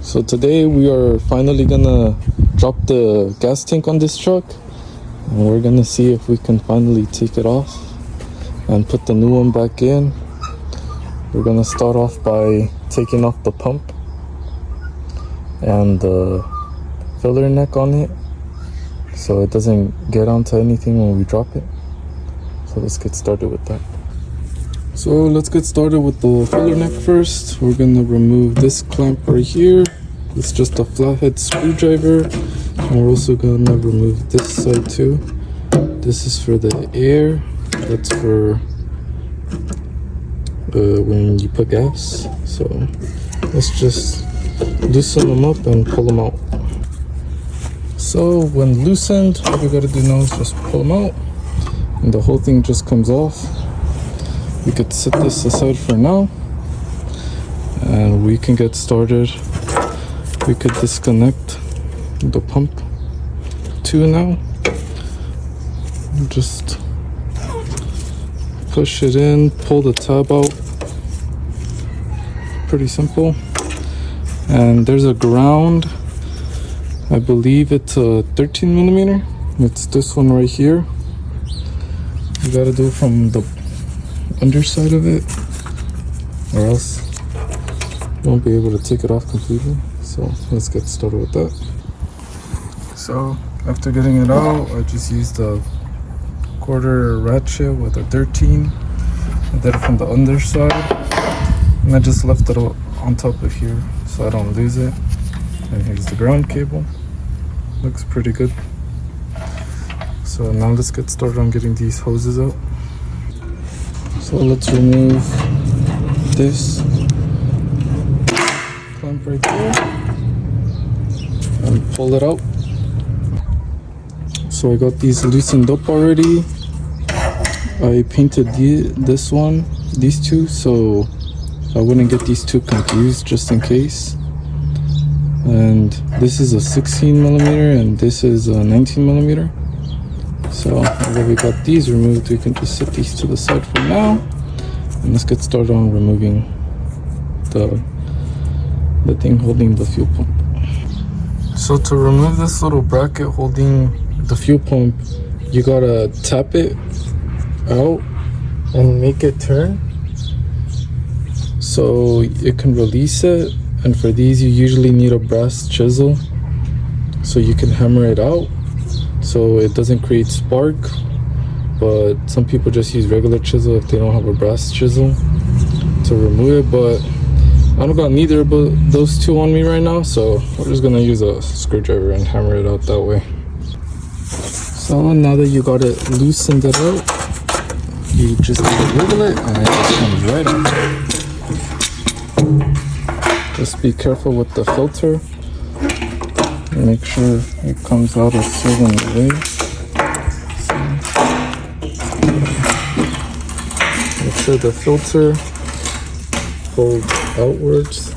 So today we are finally gonna drop the gas tank on this truck, and we're gonna see if we can finally take it off and put the new one back in. We're gonna start off by taking off the pump and the filler neck on it so it doesn't get onto anything when we drop it. So let's get started with that. So let's get started with the filler neck first. We're gonna remove this clamp right here. It's just a flathead screwdriver. And we're also gonna remove this side too. This is for the air. That's for when you put gas. So let's just loosen them up and pull them out. So when loosened, all we gotta do now is just pull them out and the whole thing just comes off. We could set this aside for now and we can get started. We could disconnect the pump too now. Just push it in, pull the tab out. Pretty simple. And there's a ground. I believe it's a 13 millimeter. It's this one right here. You gotta do it from the underside of it, or else you won't be able to take it off completely. So let's get started with that. So after getting it out, I just used a quarter ratchet with a 13. I did it from the underside, and I just left it on top of here so I don't lose it. And here's the ground cable. Looks pretty good. So now let's get started on getting these hoses out. So let's remove this clamp right there and pull it out. So I got these loosened up already. I painted these two, so I wouldn't get these two confused just in case. And this is a 16 millimeter and this is a 19 millimeter. So now that we got these removed, we can just set these to the side for now. And let's get started on removing the thing holding the fuel pump. So to remove this little bracket holding the fuel pump, you gotta tap it out and make it turn so it can release it. And for these you usually need a brass chisel so you can hammer it out so it doesn't create spark. But some people just use regular chisel if they don't have a brass chisel to remove it. But I don't got neither of those two on me right now, so we're just gonna use a screwdriver and hammer it out that way. So now that you got it loosened it out, you just need to wiggle it and it just comes right out. Just be careful with the filter. Make sure it comes out a certain way. Make sure the filter folds outwards.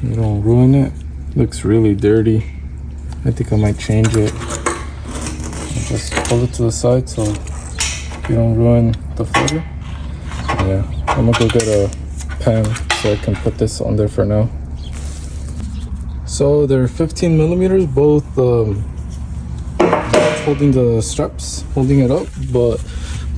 You don't ruin it. Looks really dirty. I think I might change it. Just pull it to the side so you don't ruin the filter. Yeah, I'm gonna go get a pan so I can put this on there for now. So they're 15 millimeters, both holding the straps, holding it up. But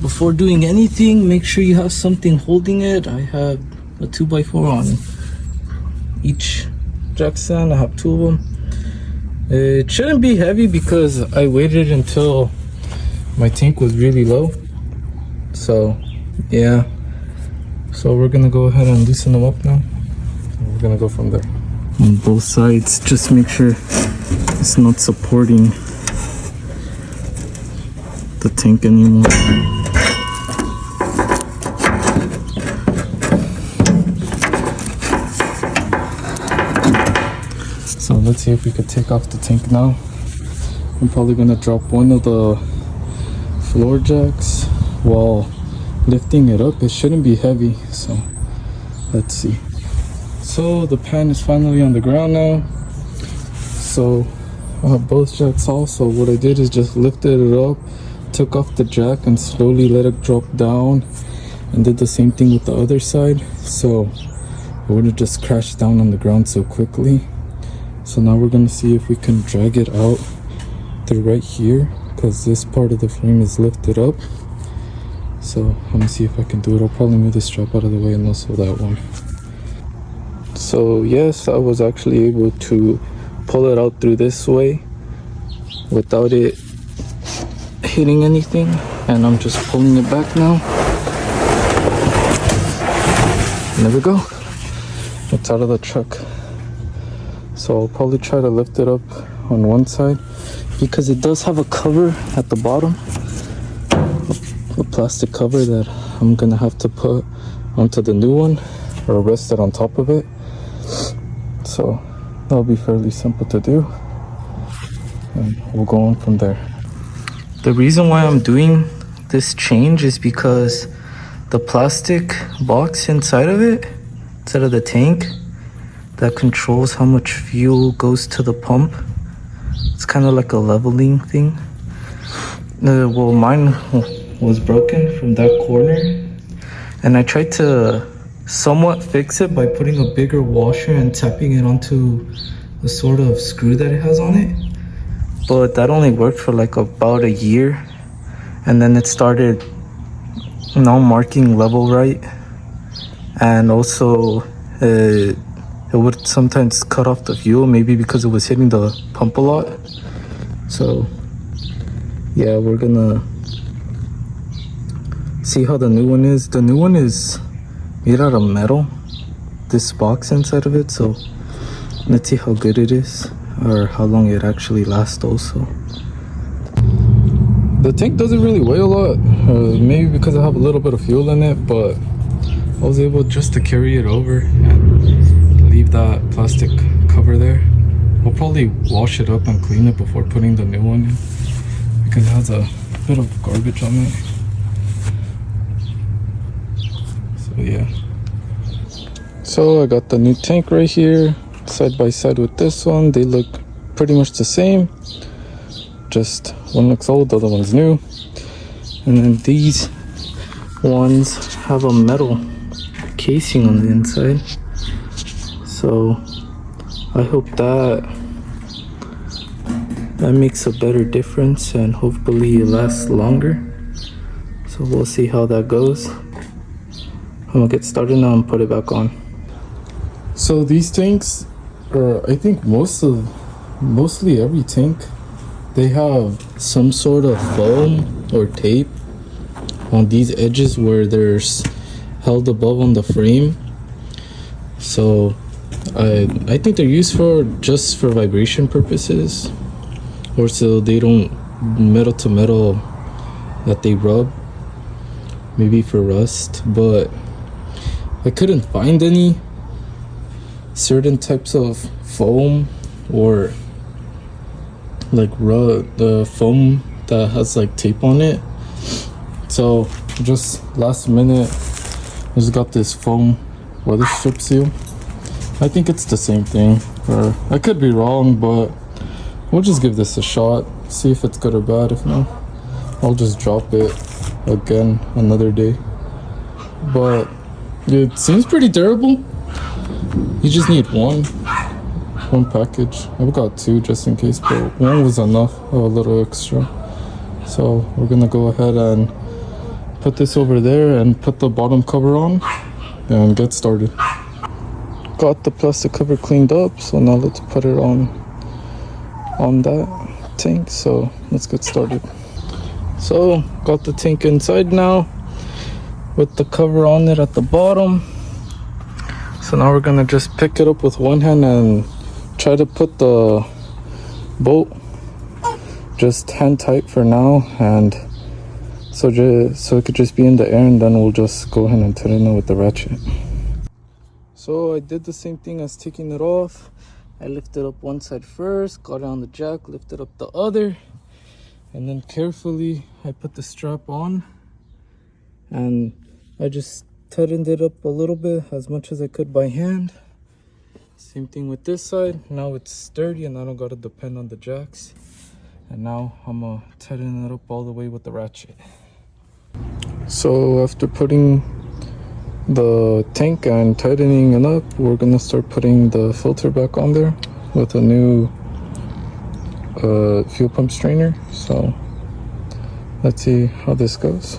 before doing anything, make sure you have something holding it. I have a 2x4 on each jack stand. I have two of them. It shouldn't be heavy because I waited until my tank was really low. So yeah, so we're gonna go ahead and loosen them up now. We're gonna go from there. On both sides, just make sure it's not supporting the tank anymore. So let's see if we could take off the tank now. I'm probably gonna drop one of the floor jacks while lifting it up. It shouldn't be heavy, so let's see. So the pan is finally on the ground now. So I have both jacks off. So what I did is just lifted it up, took off the jack and slowly let it drop down, and did the same thing with the other side so it wouldn't just crash down on the ground so quickly. So now we're gonna see if we can drag it out through right here, because this part of the frame is lifted up. So I'm gonna see if I can do it. I'll probably move the strap out of the way and also that one. So yes, I was actually able to pull it out through this way without it hitting anything, and I'm just pulling it back now. And there we go. It's out of the truck. So I'll probably try to lift it up on one side, because it does have a cover at the bottom, a plastic cover that I'm gonna have to put onto the new one or rest it on top of it. So that'll be fairly simple to do, and we'll go on from there. The reason why I'm doing this change is because the plastic box inside of it, inside of the tank, that controls how much fuel goes to the pump. It's kind of like a leveling thing. Well, mine was broken from that corner, and I tried to somewhat fix it by putting a bigger washer and tapping it onto the sort of screw that it has on it. But that only worked for like about a year, and then it started not marking level right, and also it would sometimes cut off the fuel, maybe because it was hitting the pump a lot. So yeah, we're gonna see how the new one is. The new one is made out of metal, this box inside of it, so let's see how good it is, or how long it actually lasts also. The tank doesn't really weigh a lot, maybe because I have a little bit of fuel in it, but I was able just to carry it over and leave that plastic cover there. I'll probably wash it up and clean it before putting the new one in, because it has a bit of garbage on it. So yeah. So I got the new tank right here, side by side with this one. They look pretty much the same. Just one looks old, the other one's new. And then these ones have a metal casing on the inside. So I hope that makes a better difference, and hopefully it lasts longer. So we'll see how that goes. I'm gonna get started now and put it back on. So these tanks, I think mostly every tank, they have some sort of foam or tape on these edges where there's held above on the frame. So I think they're used for just for vibration purposes, or so they don't metal to metal that they rub, maybe for rust. But I couldn't find any certain types of foam or like the foam that has like tape on it. So just last minute I just got this foam weather strip seal. I think it's the same thing, or I could be wrong, but we'll just give this a shot, see if it's good or bad. If not, I'll just drop it again another day. But it seems pretty durable. You just need one package. I've got two just in case, but one was enough, a little extra. So we're gonna go ahead and put this over there and put the bottom cover on and get started. Got the plastic cover cleaned up, so now let's put it on that tank. So let's get started. So got the tank inside now with the cover on it at the bottom. So now we're gonna just pick it up with one hand and try to put the bolt just hand tight for now, and so it could just be in the air, and then we'll just go ahead and tighten it with the ratchet. So I did the same thing as taking it off. I lifted up one side first, got it on the jack, lifted up the other, and then carefully I put the strap on, and I just tightened it up a little bit, as much as I could by hand. Same thing with this side. Now it's sturdy and I don't gotta depend on the jacks. And now I'm gonna tighten it up all the way with the ratchet. So after putting the tank and tightening it up, we're gonna start putting the filter back on there. with a new fuel pump strainer. So let's see how this goes.